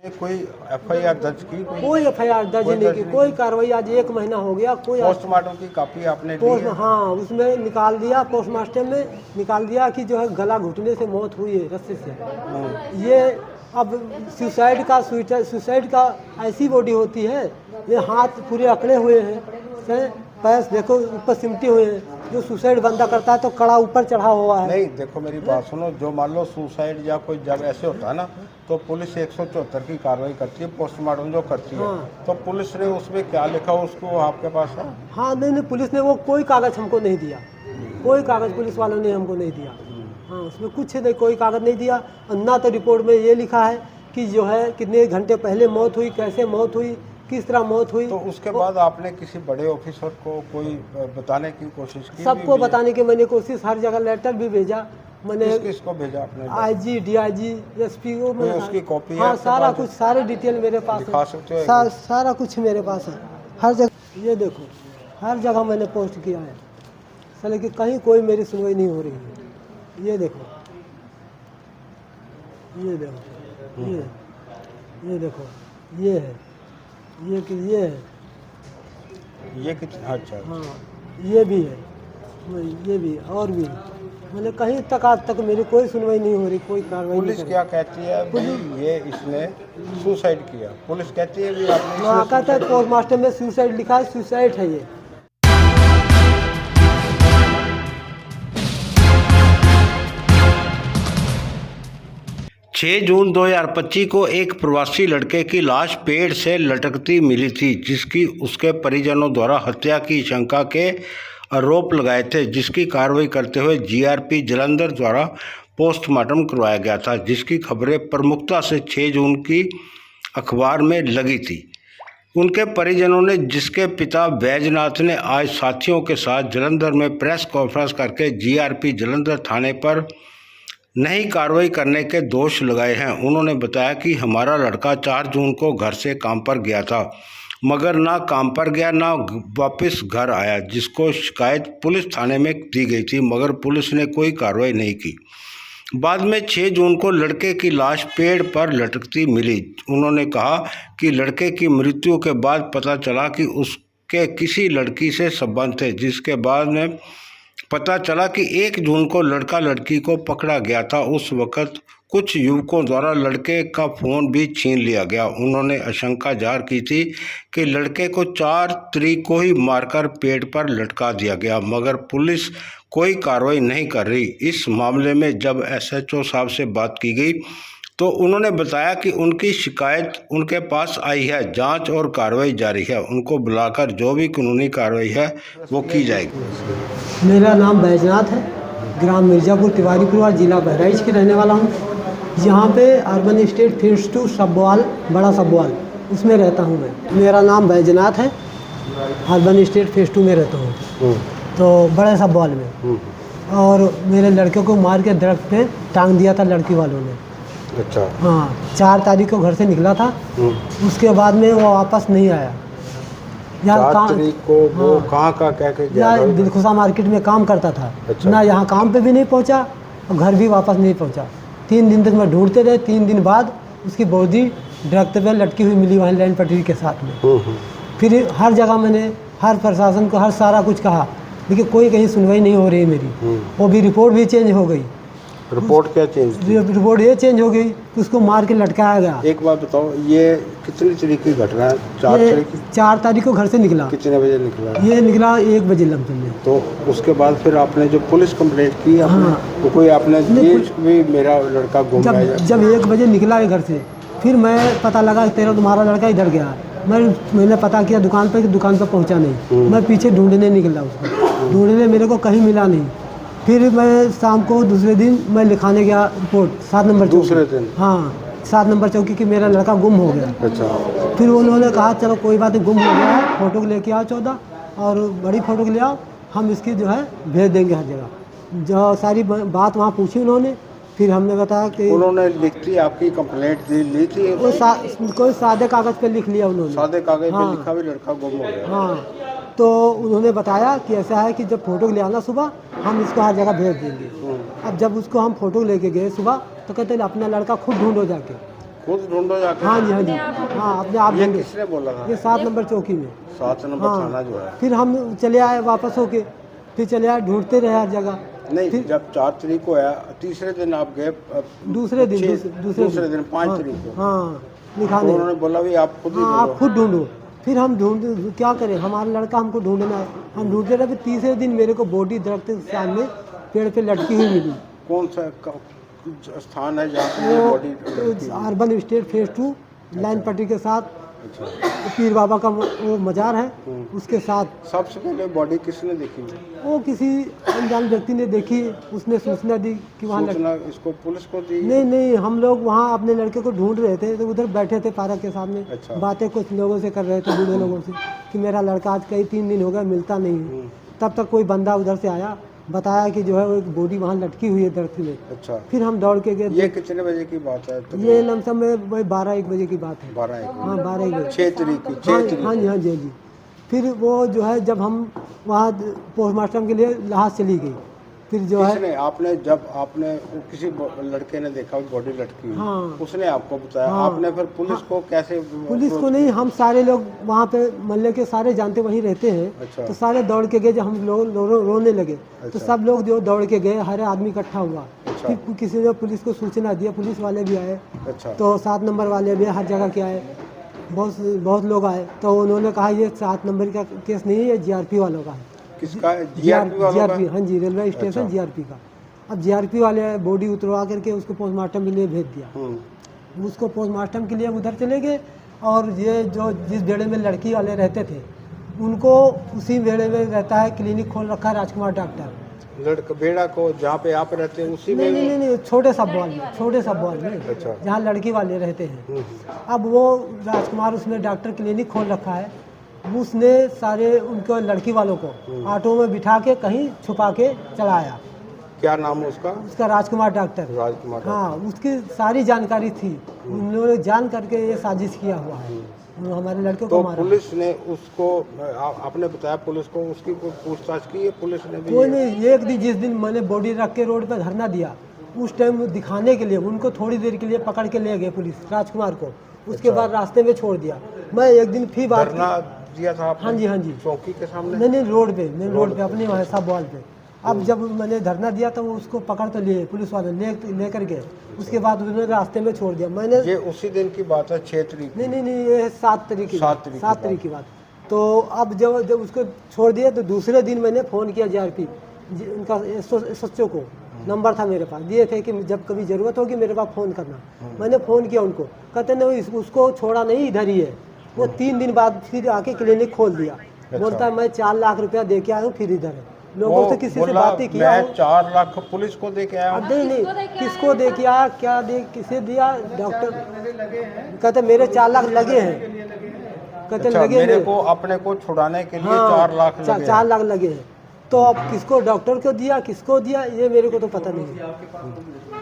कोई एफआईआर दर्ज की? कोई एफआईआर दर्ज नहीं की, कोई कार्रवाई। आज 1 महीना हो गया। कोई पोस्टमार्टम की कॉपी आपने दी है? हाँ, उसमें निकाल दिया, पोस्टमार्टम में निकाल दिया कि जो है गला घुटने से मौत हुई है रस्से से। ये अब सुसाइड का ऐसी बॉडी होती है, ये हाथ पूरे अकड़े हुए हैं, पैर देखो ऊपर सिमटे हुए हैं। जो सुसाइड बंदा करता है तो कड़ा ऊपर चढ़ा हुआ है। नहीं, देखो मेरी बात सुनो, जो मान लो सुसाइड या कोई जब ऐसे होता है ना, तो पुलिस 174 की कार्रवाई करती है, पोस्टमार्टम जो करती है। हाँ। तो पुलिस ने उसमें क्या लिखा उसको आपके पास है? हाँ, नहीं, पुलिस ने वो कोई कागज़ हमको नहीं दिया, कोई कागज़ पुलिस वालों ने हमको नहीं दिया। हाँ, उसमें कुछ नहीं, कोई कागज़ नहीं दिया। ना तो रिपोर्ट में ये लिखा है कि जो है कितने घंटे पहले मौत हुई, कैसे मौत हुई, किस तरह मौत हुई। तो उसके बाद आपने किसी बड़े ऑफिसर को कोई बताने की कोशिश की? सबको बताने की मैंने कोशिश, हर जगह लेटर भी भेजा मैंने। किसको भेजा आपने? IG, DIG, SP को। उसकी कॉपी? हाँ, सारा कुछ, सारे डिटेल मेरे पास दिखा सकते है। हो? सारा कुछ मेरे पास है, हर जगह। ये देखो, हर जगह मैंने पोस्ट किया है, साले कि कहीं कोई मेरी सुनवाई नहीं हो रही है। ये देखो, ये देखो, ये देखो, ये है, ये है, ये कितना? अच्छा। हाँ, ये भी है, ये भी, और भी। मैंने कहीं तक आज तक मेरी कोई सुनवाई नहीं हो रही, कोई कार्रवाई नहीं। पुलिस क्या कहती है भाई ये इसने सुसाइड किया? पुलिस कहती है भी आपने? वहाँ कहता है पोस्टमार्टम में सुसाइड लिखा है, सुसाइड है ये। 6 जून 2025 को एक प्रवासी लड़के की लाश पेड़ से लटकती मिली थी, जिसकी उसके परिजनों द्वारा हत्या की शंका के आरोप लगाए थे, जिसकी कार्रवाई करते हुए GRP जालंधर द्वारा पोस्टमार्टम करवाया गया था, जिसकी खबरें प्रमुखता से 6 जून की अखबार में लगी थी। उनके परिजनों ने, जिसके पिता बैजनाथ ने आज साथियों के साथ जालंधर में प्रेस कॉन्फ्रेंस करके GRP जालंधर थाने पर नहीं कार्रवाई करने के दोष लगाए हैं। उन्होंने बताया कि हमारा लड़का 4 जून को घर से काम पर गया था, मगर ना काम पर गया ना वापस घर आया, जिसको शिकायत पुलिस थाने में दी गई थी, मगर पुलिस ने कोई कार्रवाई नहीं की। बाद में 6 जून को लड़के की लाश पेड़ पर लटकती मिली। उन्होंने कहा कि लड़के की मृत्यु के बाद पता चला कि उसके किसी लड़की से संबंध थे, जिसके बाद में पता चला कि 1 जून को लड़का लड़की को पकड़ा गया था। उस वक़्त कुछ युवकों द्वारा लड़के का फ़ोन भी छीन लिया गया। उन्होंने आशंका जाहिर की थी कि लड़के को 4 तारीख को ही मारकर पेड़ पर लटका दिया गया, मगर पुलिस कोई कार्रवाई नहीं कर रही। इस मामले में जब SHO साहब से बात की गई तो उन्होंने बताया कि उनकी शिकायत उनके पास आई है, जांच और कार्रवाई जारी है। उनको बुलाकर जो भी कानूनी कार्रवाई है वो की जाएगी। मेरा नाम बैजनाथ है, ग्राम मिर्ज़ापुर तिवारीपुर, जिला बहराइच के रहने वाला हूँ। यहाँ पे अर्बन स्टेट फेज 2 सबवाल, बड़ा सबवाल, उसमें रहता हूँ मैं। मेरा नाम बैजनाथ है, अर्बन स्टेट फेज 2 में रहता हूँ, तो बड़े सबवाल में। और मेरे लड़के को मार के दरख्त पे टांग दिया था लड़की वालों ने। अच्छा। हाँ, 4 तारीख को घर से निकला था, उसके बाद में वो वापस नहीं आया। 4 तारीख को वो कहाँ का कह के गया? दिलखुशा मार्केट में काम करता था। अच्छा। ना यहाँ काम पे भी नहीं पहुँचा और घर भी वापस नहीं पहुँचा। 3 दिन तक मैं ढूंढते रहे। 3 दिन बाद उसकी बॉडी दरख्त पे लटकी हुई मिली, वहाँ लाइन पटरी के साथ में। फिर हर जगह मैंने, हर प्रशासन को, हर सारा कुछ कहा, लेकिन कोई कहीं सुनवाई नहीं हो रही है मेरी। वो भी रिपोर्ट भी चेंज हो गई। रिपोर्ट क्या चेंज? रिपोर्ट ये चेंज हो गई कि उसको मार के लटकाया गया। एक बात बताओ, ये कितनी तारीख की घटना है? 4 तारीख को घर से निकला। कितने बजे निकला? ये निकला 1 बजे लमसम में। तो उसके बाद फिर आपने जो पुलिस कंप्लेंट की आपने, तो कोई आपने ये भी मेरा लड़का गुम है? जब 1 बजे निकला है घर से, फिर मैं पता लगा कि तुम्हारा लड़का इधर गया। मैंने पता किया दुकान पर, कि दुकान पर पहुंचा नहीं। मैं पीछे ढूंढने निकला उसको, ढूंढने मेरे को कहीं मिला नहीं। फिर मैं शाम को दूसरे दिन मैं लिखाने गया रिपोर्ट 7 नंबर चौकी। दूसरे दिन? हाँ, 7 नंबर चौकी कि मेरा लड़का गुम हो गया। अच्छा। फिर उन्होंने कहा चलो कोई बात नहीं, गुम हो गया है, फ़ोटो लेके आओ 14 और बड़ी फ़ोटो ले आओ, हम इसकी जो है भेज देंगे हर जगह। जो सारी बात वहाँ पूछी उन्होंने। फिर हमने बताया कि उन्होंने लिखती आपकी कंप्लेंट ली थी? कोई सादे कागज़ पे लिख लिया उन्होंने। सादे कागज़ पे हाँ। लिखा भी लड़का गुम हो गया? हाँ, तो उन्होंने बताया कि ऐसा है कि जब फ़ोटो ले आना सुबह, हम इसको हर जगह भेज देंगे। अब जब उसको हम फ़ोटो लेके गए सुबह, तो कहते अपना लड़का खुद ढूंढो जाके। खुद ढूंढो जाके? हाँ जी, हाँ जी, हाँ अपने आप ये ढूंढे। किसने बोला था? ये 7 नंबर चौकी में। 7 नंबर हाँ। थाना जो है। फिर हम चले आए वापस होके, फिर चले आए, ढूंढते रहे हर जगह। नहीं, फिर जब 4 तारीख को आया, तीसरे दिन आप गए, दूसरे दिन, दूसरे दिन 5 हाँ, तारीख को, हाँ तो लिखाने। उन्होंने बोला भी आप खुद ही हाँ आप ढूंढो। खुद ढूंढो। फिर हम ढूंढ, क्या करें, हमारा लड़का हमको ढूंढना है, हम ढूंढते रहे। फिर तीसरे दिन मेरे को बॉडी दरख्त के सामने पेड़ पे लटकी हुई मिली। कौन सा स्थान है जहाँ पे ये वो body? Urban state phase 2 line पट्टी के साथ अच्छा। पीर बाबा का वो मजार है, उसके साथ। सबसे पहले बॉडी किसने देखी? वो किसी अनजान व्यक्ति ने देखी, उसने सूचना दी कि वहाँ सूचना इसको पुलिस को दी? नहीं, हम लोग वहाँ अपने लड़के को ढूंढ रहे थे, तो उधर बैठे थे पार्क के सामने। अच्छा। बातें कुछ लोगों से कर रहे थे, बूढ़े लोगों से, कि मेरा लड़का आज कई 3 दिन हो गए मिलता नहीं है। तब तक कोई बंदा उधर से आया, बताया कि जो है वो एक बॉडी वहाँ लटकी हुई है दरख्त में। अच्छा। फिर हम दौड़ के गए। ये कितने बजे की बात है? तो ये लमसम में वही 12-1 बजे की बात है। 12-1 हाँ 12-1 बजे। 6 तारीख की, 6 हाँ तारीख। हाँ जी, हाँ जी, हाँ जी। फिर वो जो है जब हम वहाँ पोस्टमार्टम के लिए लाश चली गई, फिर जो है किसने? आपने, जब आपने किसी लड़के ने देखा बॉडी लटकी हुई, हाँ। उसने आपको बताया? हाँ। आपने फिर पुलिस को कैसे? पुलिस को नहीं, हम सारे लोग वहाँ पे मोहल्ले के सारे जानते वहीं रहते हैं। अच्छा। तो सारे दौड़ के गए, जब हम लोग रोने लगे तो अच्छा। सब लोग जो दौड़ के गए, हर आदमी इकट्ठा हुआ। अच्छा। फिर किसी ने पुलिस को सूचना दिया, पुलिस वाले भी आए, अच्छा। तो 7 नंबर वाले भी हर जगह के आए, बहुत लोग आए। तो उन्होंने कहा ये 7 नंबर का केस नहीं है, ये जीआरपी वालों का है। किसका? जीआरपी वालों का? जीआरपी, हाँ जी, रेलवे स्टेशन अच्छा। जीआरपी का। अब जीआरपी वाले बॉडी उतरवा करके उसको पोस्टमार्टम के लिए भेज दिया। उसको पोस्टमार्टम के लिए उधर चले गए। और ये जो जिस बेड़े में लड़की वाले रहते थे, उनको उसी बेड़े में रहता है, क्लिनिक खोल रखा है राजकुमार डॉक्टर। लड़का बेड़ा को जहाँ पे आप रहते हैं उसी में? नहीं, छोटे सब्बॉल में, छोटे सब्बॉल में, अच्छा। जहाँ लड़की वाले रहते हैं। अब वो राजकुमार उसने डॉक्टर क्लिनिक खोल रखा है। उसने सारे उनको लड़की वालों को ऑटो में बिठा के कहीं छुपा के चलाया। क्या नाम है उसका? उसका राजकुमार डॉक्टर। राजकुमार। हाँ, उसकी सारी जानकारी थी। उन्होंने जान करके ये साजिश किया हुआ है, हमारे लड़के तो को मारा। पुलिस ने उसको, आपने बताया पुलिस को, उसकी कोई पूछताछ की है पुलिस ने भी? कोई नहीं। एक दिन जिस दिन मैंने बॉडी रख के रोड पे धरना दिया, उस टाइम दिखाने के लिए उनको थोड़ी देर के लिए पकड़ के ले गए पुलिस, राजकुमार को। उसके बाद रास्ते में छोड़ दिया। मैं एक दिन फिर बात धरना दिया था आपने? हाँ जी, हाँ जी। चौकी के सामने? नहीं, रोड पे, मेन रोड पे, अपने वहाँ सब बॉल पे। अब जब मैंने धरना दिया तो उसको पकड़ तो लिए पुलिस वाले, लेकर गए। उसके बाद उन्होंने रास्ते में छोड़ दिया। मैंने ये उसी दिन की बात है, 6 तारीख? नहीं, ये 7 तारीख की 7 तारीख की बात। तो अब जब उसको छोड़ दिया तो दूसरे दिन मैंने फ़ोन किया जीआरपी, उनका SHO को नंबर था मेरे पास, दिए थे कि जब कभी ज़रूरत होगी मेरे पास फ़ोन करना। मैंने फ़ोन किया उनको, कहते नहीं उसको छोड़ा नहीं, इधर ही है। वो 3 दिन बाद फिर आके क्लिनिक खोल दिया। बोलता है मैं 4 लाख रुपया दे के आया हूँ, फिर इधर है। लोगों से किसी से बात ही किया? मैं 4 लाख पुलिस को दे के आया हूँ। नहीं, किसको दे के आया, क्या दे, किसे दिया? डॉक्टर कहते मेरे 4 लाख लगे हैं। कहते अच्छा, लगे मेरे को अपने को छुड़ाने के लिए 4 लाख लगे हैं। 4 लाख लगे हैं। तो अब किसको, डॉक्टर को दिया, किसको दिया, ये मेरे को तो पता नहीं।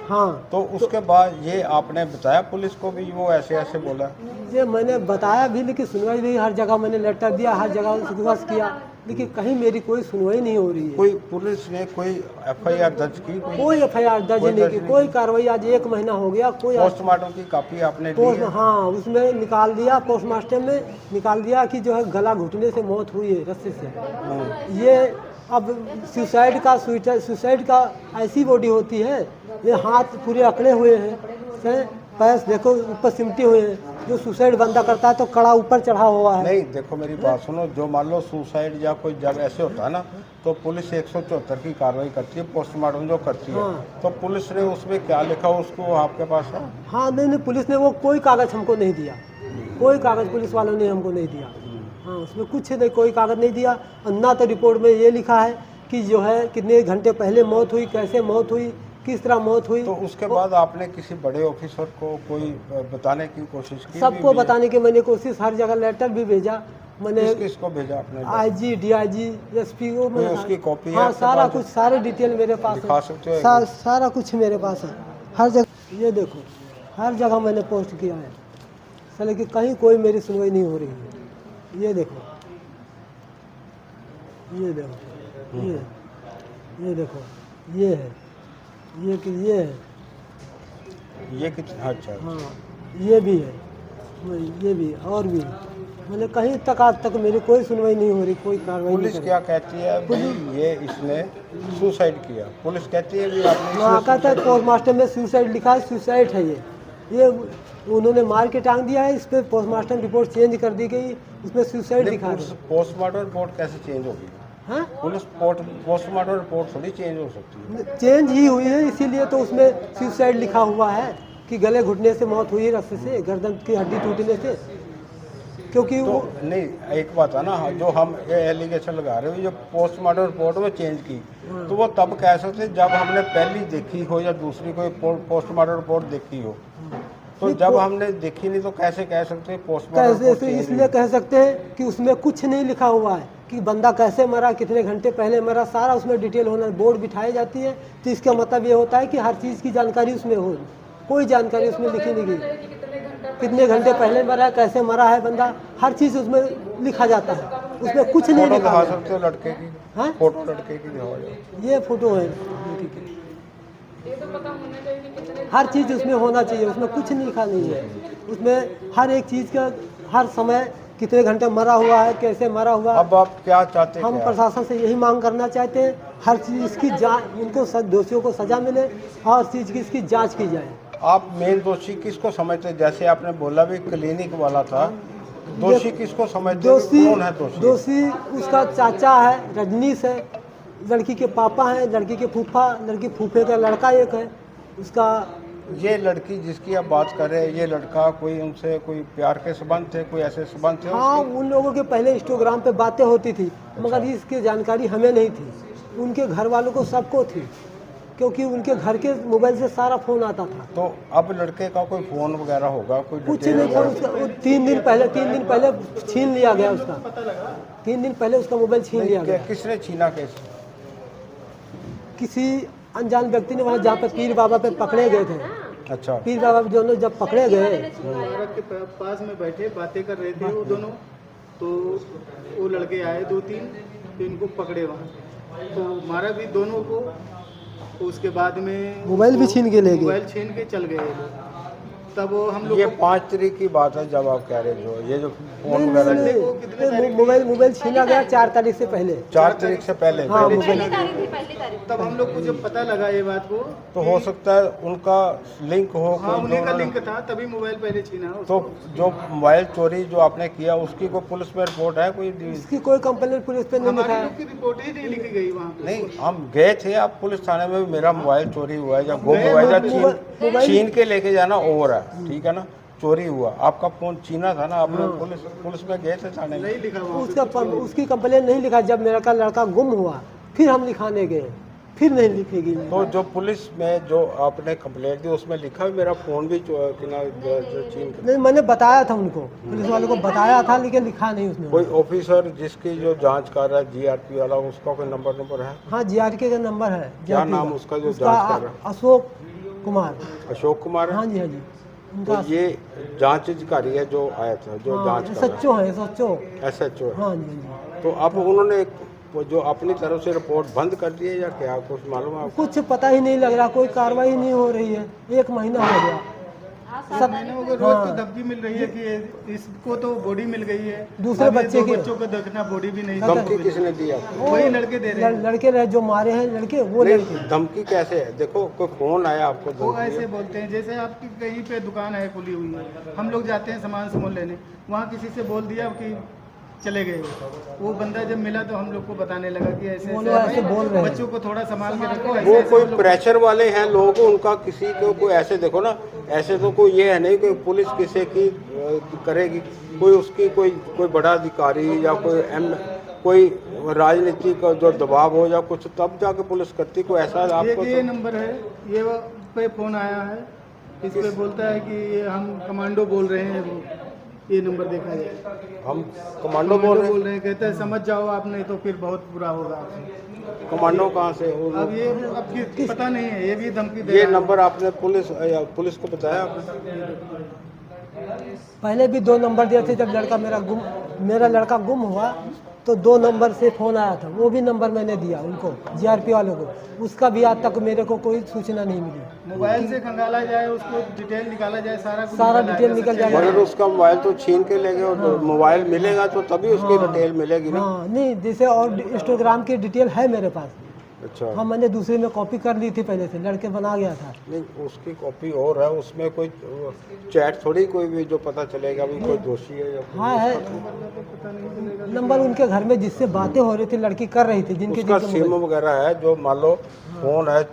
हाँ, तो उसके बाद ये आपने बताया पुलिस को भी, वो ऐसे ऐसे बोला? ये मैंने बताया भी, लेकिन सुनवाई भी हर जगह मैंने लेटर दिया, हर जगह रिक्वेस्ट किया, लेकिन कहीं मेरी कोई सुनवाई नहीं हो रही है। कोई पुलिस ने कोई FIR दर्ज की? कोई FIR दर्ज नहीं की, कोई कार्रवाई। आज 1 महीना हो गया, कोई पोस्टमार्टम की कॉपी आपने ली है? हाँ, उसमें निकाल दिया, पोस्टमार्टम में निकाल दिया कि जो है गला घुटने से मौत हुई है रस्सी से। ये अब सुसाइड का ऐसी बॉडी होती है, ये हाथ पूरे अकड़े हुए हैं, पैर देखो ऊपर सिमटे हुए हैं। जो सुसाइड बंदा करता है तो कड़ा ऊपर चढ़ा हुआ है। नहीं, देखो मेरी बात सुनो, जो मान लो सुसाइड या कोई जब ऐसे होता है ना, तो पुलिस 174 की कार्रवाई करती है, पोस्टमार्टम जो करती है। हाँ। तो पुलिस ने उसमें क्या लिखा उसको आपके पास है? हाँ, नहीं, पुलिस ने वो कोई कागज़ हमको नहीं दिया, कोई कागज़ पुलिस वालों ने हमको नहीं दिया। हाँ, उसमें कुछ नहीं, कोई कागज़ नहीं दिया। ना तो रिपोर्ट में ये लिखा है कि जो है कितने घंटे पहले मौत हुई, कैसे मौत हुई, किस तरह मौत हुई। तो उसके बाद आपने किसी बड़े ऑफिसर को कोई बताने की कोशिश की? सबको बताने की मैंने कोशिश, हर जगह लेटर भी भेजा मैंने। किसको भेजा आपने? IG, DIG, SP को। उसकी कॉपी है हाँ, आपके सारा पास? कुछ, सारे डिटेल मेरे पास दिखा है। सकते हो? सारा कुछ मेरे पास है, हर जगह। ये देखो, हर जगह मैंने पोस्ट किया है, साले कि कहीं कोई मेरी सुनवाई नहीं हो रही है। ये देखो, ये देखो, ये देखो, ये है, ये है। ये कितना? अच्छा, हाँ, ये भी है, ये भी है, और भी है। मैंने कहीं तक आज तक मेरी कोई सुनवाई नहीं हो रही, कोई कार्रवाई नहीं पुलिस कर रही। क्या कहती है भी ये इसने सुसाइड किया? पुलिस कहती है भी आपने वहाँ कहता है पोस्टमास्टर में सुसाइड लिखा है, सुसाइड है ये उन्होंने मार के टांग दिया है। इस पर पोस्टमास्टर रिपोर्ट चेंज कर दी गई, उसमें सुसाइड लिखा है। पोस्टमार्टम रिपोर्ट कैसे चेंज होगी? हाँ, पुलिस पोस्टमार्टम रिपोर्ट थोड़ी चेंज हो सकती है। चेंज ही हुई है, इसीलिए तो उसमें सुसाइड लिखा हुआ है कि गले घुटने से मौत हुई, रस्से से, गर्दन की हड्डी टूटने से। क्योंकि तो वो नहीं, एक बात है ना, जो हम ये एलिगेशन लगा रहे हो, जो पोस्टमार्टम रिपोर्ट में चेंज की, तो वो तब कह सकते जब हमने पहली देखी हो या दूसरी कोई पोस्टमार्टम रिपोर्ट देखी हो। तो जब हमने देखी नहीं तो कैसे कह सकते पोस्टमार्टम रिपोर्ट कैसे, चेंज इसलिए हुई? कह सकते हैं कि उसमें कुछ नहीं लिखा हुआ है कि बंदा कैसे मरा, कितने घंटे पहले मरा, सारा उसमें डिटेल होना, बोर्ड बिठाई जाती है। तो इसका मतलब ये होता है कि हर चीज़ की जानकारी उसमें हो, कोई जानकारी उसमें लिखी नहीं गई। कितने घंटे पहले मरा है, कैसे मरा है बंदा, हर चीज़ उसमें लिखा जाता है, उसमें कुछ नहीं फोटो लिखा दिखा हुआ है। सकते हो लड़के की? हाँ? फोटो लड़के की दिखाओ जाओ। ये फोटो है लड़की की। हर चीज़ उसमें होना चाहिए, उसमें कुछ नहीं लिखा नहीं है। उसमें हर एक चीज़ का हर समय कितने घंटे मरा हुआ है, कैसे मरा हुआ। अब आप क्या चाहते हैं? हम प्रशासन से यही मांग करना चाहते हैं, हर चीज़ इसकी जांच, उनको दोषियों को सजा मिले, हर चीज़ की इसकी जांच की जाए। आप मेन दोषी किसको समझते हैं? जैसे आपने बोला भी क्लिनिक वाला था, दोषी किसको समझते हैं? दोषी कौन है दोषी? दोषी उसका चाचा है, रजनीश है, लड़की के पापा हैं, लड़की के फूफा, लड़की फूफे का लड़का एक है उसका। ये लड़की जिसकी आप बात कर रहे हैं, ये लड़का कोई उनसे कोई प्यार के संबंध थे, कोई ऐसे संबंध थे हाँ, उसके? उन लोगों के पहले इंस्टाग्राम पे बातें होती थी, मगर इसकी जानकारी हमें नहीं थी। उनके घर वालों को सबको थी, क्योंकि उनके घर के मोबाइल से सारा फ़ोन आता था। तो अब लड़के का कोई फोन वगैरह होगा, कोई कुछ डिटेल नहीं, वगैरह? उसका वो 3 दिन पहले छीन लिया गया उसका। 3 दिन पहले उसका मोबाइल छीन लिया गया। किसने छीना? कैसे? किसी अनजान व्यक्ति ने, वहाँ जहाँ पे पीर बाबा पे पकड़े गए थे, अच्छा, पीर बाबा दोनों जब पकड़े गए, के पास में बैठे बातें कर रहे थे वो दोनों, तो वो लड़के आए 2-3, तो इनको पकड़े वहाँ, तो मारा भी दोनों को। तो उसके बाद में मोबाइल भी छीन के ले गए। मोबाइल छीन के चल गए वो। तब वो हम लोग ये 5 तारीख की बात है जब आप कह रहे हो ये जो फोन वगैरह मोबाइल छीना गया 4 तारीख से पहले। 4 तारीख से पहले? हाँ, पहली तारीख। तब हम लोग को जब पता लगा ये बात को, तो हो सकता है उनका लिंक हो। हाँ, कोई उन्हीं का दोनों- लिंक था, तभी मोबाइल पहले छीना तो उसको। जो मोबाइल चोरी जो आपने किया उसकी कोई पुलिस में रिपोर्ट है कोई? इसकी कोई कंप्लेंट पुलिस पे नहीं लिखा हमारे है। लोग की रिपोर्ट ही नहीं लिखी गई वहाँ पे। नहीं, हम गए थे आप पुलिस थाने में भी, मेरा मोबाइल चोरी हुआ है या गुम हुआ है या मोबाइल- छीन के लेके जाना ओवर है, ठीक है ना, चोरी हुआ, आपका फोन छीना था ना, आपने पुलिस में गए थे थाने में? नहीं लिखा वहाँ। उसकी कंप्लेंट नहीं लिखा। जब मेरा का लड़का गुम हुआ फिर हम लिखाने गए, फिर नहीं लिखेगी। तो जो पुलिस में जो आपने कंप्लेंट दी उसमें लिखा भी मेरा फोन भी जो छीन के? नहीं, मैंने बताया था उनको, पुलिस वालों को बताया था, लेकिन लिखा नहीं उसमें। कोई ऑफिसर जिसकी जो जांच कर रहा है जीआरपी वाला, उसका कोई नंबर है? हाँ, जीआरके का नंबर है। क्या JRP नाम का। उसका जो जांच कर रहा है? अशोक कुमार। अशोक कुमार है? हाँ जी, हाँ जी, तो उनका ये जांच अधिकारी है जो आया था, जो जांच कर रहा SHO है, SHO। है, SHO है। हाँ जी, हाँ जी। तो अब उन्होंने वो जो अपनी तरफ से रिपोर्ट बंद कर दी है या क्या, कुछ मालूम है आपको? कुछ पता ही नहीं लग रहा, कोई कार्रवाई नहीं हो रही है। 1 महीना हो गया। सब मैंने वो रोज तो धमकी मिल रही है कि इसको तो बॉडी मिल गई है, दूसरे अभी बच्चे 2 की- बच्चों को देखना, बॉडी भी नहीं। धमकी किसने दी आपको? वही लड़के दे रहे हैं। लड़के रहे जो मारे हैं लड़के, वो नहीं, लड़के। धमकी कैसे है? देखो कोई फोन आया आपको, वो धमकी ऐसे है? बोलते हैं जैसे आपकी कहीं पे दुकान है खुली हुई है, हम लोग जाते हैं सामान लेने, वहाँ किसी से बोल दिया कि चले गए। वो बंदा जब मिला तो हम लोग को बताने लगा कि ऐसे वो लोग ऐसे बोल रहे हैं। बच्चों को थोड़ा संभाल के रखो। वो ऐसे कोई हम लोग- प्रेशर वाले हैं लोग, उनका किसी को कोई ऐसे देखो ना, ऐसे तो कोई ये है नहीं कि पुलिस किसी की करेगी, कोई उसकी कोई बड़ा अधिकारी या कोई राजनीतिक जो दबाव हो या कुछ, तब जाके पुलिस करती, कोई ऐसा आपको? ये नंबर है, ये पे फोन आया है, इस पे बोलता है कि ये हम कमांडो बोल रहे हैं। वो ये नंबर देखा जाए, हम कमांडो बोल रहे हैं? कहते हैं समझ जाओ आप, नहीं तो फिर बहुत बुरा होगा। कमांडो कहाँ से? अब ये अब पता नहीं है, ये भी धमकी दे ये रहा है। नंबर आपने पुलिस को बताया आपने? पहले भी 2 नंबर दिए थे। जब मेरा लड़का गुम हुआ तो 2 नंबर से फ़ोन आया था, वो भी नंबर मैंने दिया उनको, जीआरपी वालों को, उसका भी आज तक मेरे को कोई सूचना नहीं मिली। मोबाइल से खंगाला जाए, उसको डिटेल निकाला जाए, सारा कुछ सारा निकाला डिटेल जाए, निकल सच्चाई जाएगा। मगर उसका मोबाइल तो छीन के ले गए और मोबाइल मिलेगा तो तभी उसकी डिटेल मिलेगी ना। हाँ नहीं, जैसे और इंस्टाग्राम की डिटेल है मेरे पास। अच्छा। हाँ, मैंने दूसरे में कॉपी कर ली थी पहले से, लड़के बना गया था। नहीं, उसकी कॉपी और है, उसमें कोई चैट थोड़ी कोई भी जो पता चलेगा भी कोई दोषी है या कोई। हाँ है, नंबर उनके घर में जिससे बातें हो रही थी, लड़की कर रही थी, जिनके उसका जिनके सिम मोबाइल- वगैरह है, जो मान लो फोन है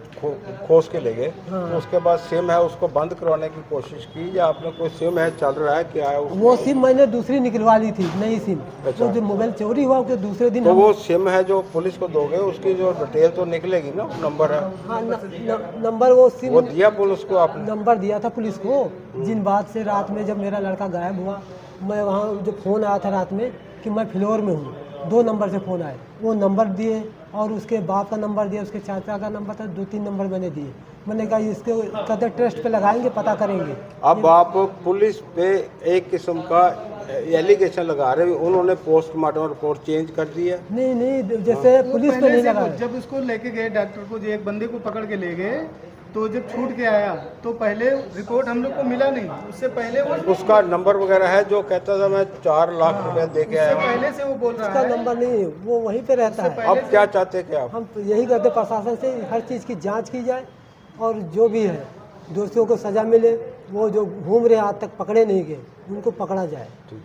खोस के ले गए, हाँ। तो उसके बाद सिम है उसको बंद करवाने की कोशिश की, या आपने कोई सिम है चल रहा है क्या है उसमें? वो सिम मैंने दूसरी निकलवा ली थी, नई सिम। अच्छा। तो जो मोबाइल चोरी हुआ उसके दूसरे दिन तो हम- वो सिम है जो पुलिस को दोगे, उसकी जो डिटेल तो निकलेगी ना, नंबर है हाँ नंबर वो सिम वो दिया पुलिस को आपने? नंबर दिया था पुलिस को। जिन बात से रात में जब मेरा लड़का गायब हुआ, मैं वहाँ जो फ़ोन आया था रात में कि मैं फ्लोर में हूँ, 2 नंबर से फ़ोन आए, वो नंबर दिए और उसके बाप का नंबर दिया, उसके चाचा का नंबर था, 2-3 नंबर मैंने दिए। मैंने कहा इसके कदर ट्रस्ट पे लगाएंगे, पता करेंगे। अब आप पुलिस पे एक किस्म का एलिगेशन लगा रहे हो, उन्होंने पोस्टमार्टम रिपोर्ट चेंज कर दी है। नहीं नहीं, जैसे वो पुलिस पे पहले नहीं से लगा। जब उसको लेके गए डॉक्टर को, जो एक बंदे को पकड़ के ले गए, तो जब छूट के आया तो पहले रिपोर्ट हम लोग को मिला नहीं, उससे पहले वो उसका नंबर वगैरह है जो कहता था मैं 4 लाख रुपए दे के उससे आया। पहले से वो बोल रहा उसका है। नंबर नहीं, वो वहीं पे रहता है। अब क्या चाहते क्या आप? हम तो यही कहते प्रशासन से हर चीज़ की जांच की जाए और जो भी है दोषियों को सज़ा मिले। वो जो घूम रहे आज तक पकड़े नहीं गए, उनको पकड़ा जाए। ठीक।